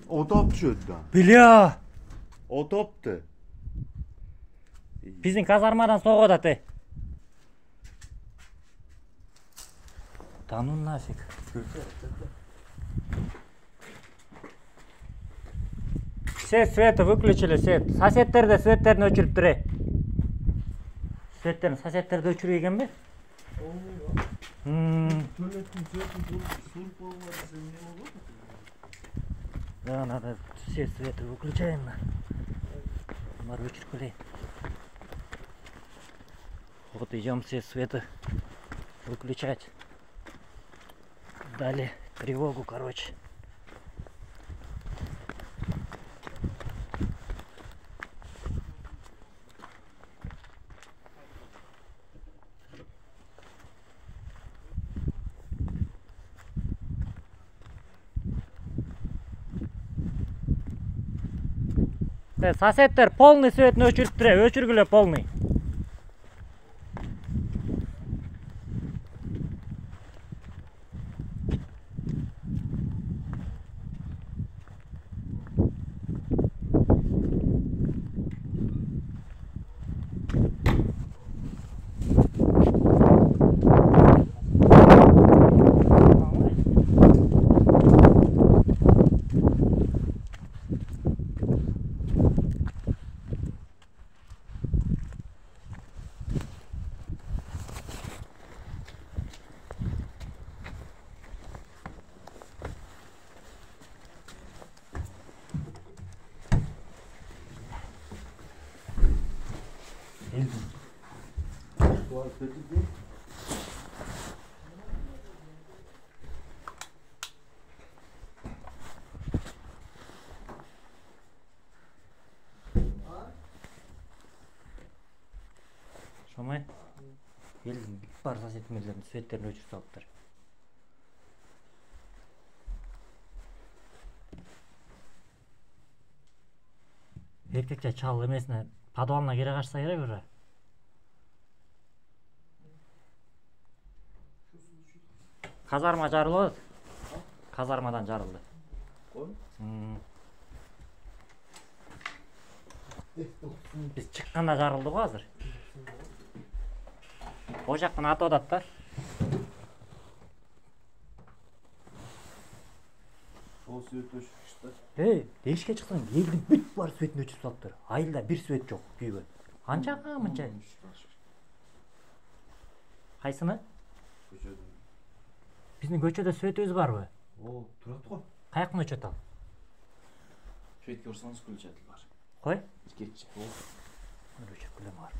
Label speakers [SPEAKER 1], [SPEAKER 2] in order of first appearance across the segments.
[SPEAKER 1] O top düşördü da.
[SPEAKER 2] Bilya.
[SPEAKER 1] O toptu.
[SPEAKER 2] Bizning kazarmadan soğuk atı. Tanun naфиг. Все светы выключили, свет. Соседтер de светтерин өчүрүп тур. Светтерин соседтерди өчүрбөгөн бе?
[SPEAKER 1] Tuvaletin svetini so'rib qo'yib desem ne bo'ladi?
[SPEAKER 2] Да, надо все светы выключаем. Морочек, блин. Вот идем все светы выключать. Дали тревогу, короче. Соседтер полный свет өчүрүп тур, өчүргүлө полный. Шомай, елдің бар соседіміздердің светтерін өчіріп салыптыр. Еркекче чал эмесине подвалына кире качса керек уже. Казарма жарылды. Казармадан жарылды. Biz çıkkanda жарылды го азыр. О жактан атып атат да.
[SPEAKER 1] Ошол свет өчүрүштү.
[SPEAKER 2] Эшикке чыксаң, элдин бүт бар светин өчүрүп салыптыр. Айылда бир свет жок күйгөн. Канча мынча? Кайсыны?
[SPEAKER 1] Көчөдө.
[SPEAKER 2] Биздин көчөдө светибиз барбы?
[SPEAKER 1] О, турат го.
[SPEAKER 2] Каяктан өчөт ал?
[SPEAKER 1] Светке урсаңыз включатель бар.
[SPEAKER 2] Кой?
[SPEAKER 1] Кетчи.
[SPEAKER 2] Өчөп келем бар.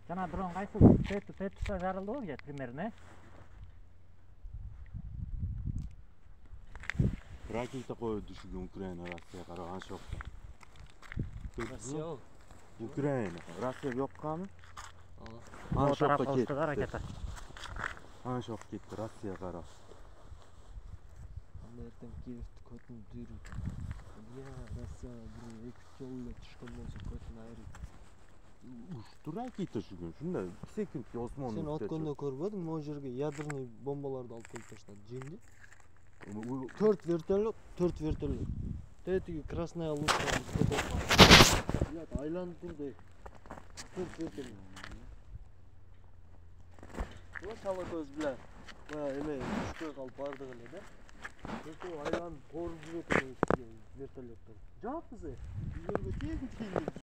[SPEAKER 2] Жана дрон кайсы тетушта жарылды го, примерно?
[SPEAKER 1] Ракета коюп düşүргөн Украина Россия кара аншок.
[SPEAKER 3] Россия?
[SPEAKER 1] Украина. Россия жоккамы?
[SPEAKER 2] Аншокко кетти ракета.
[SPEAKER 1] Аншок кетти Россия кара.
[SPEAKER 3] Ертең Киевти көтүн дүйрүп. Россия бир 2 жол эле түшкөн болсо көтүн айрып.
[SPEAKER 1] Ушту ракета түшкөн. Шундай секунд осмон.
[SPEAKER 3] Сен откондо көрбөдүң, могу жерге ядерный бомбаларды алып келип таштады. Жеңди. 4 вертолет. Тетиги красная луска. Блядь, айланып турду. 4 вертолет. шала көз биле баягы эме түшпөй калып бардык эле да. Ошо айланып коруп жүрөт экен вертолеттор. Жаппыз. Үйлөргө тегин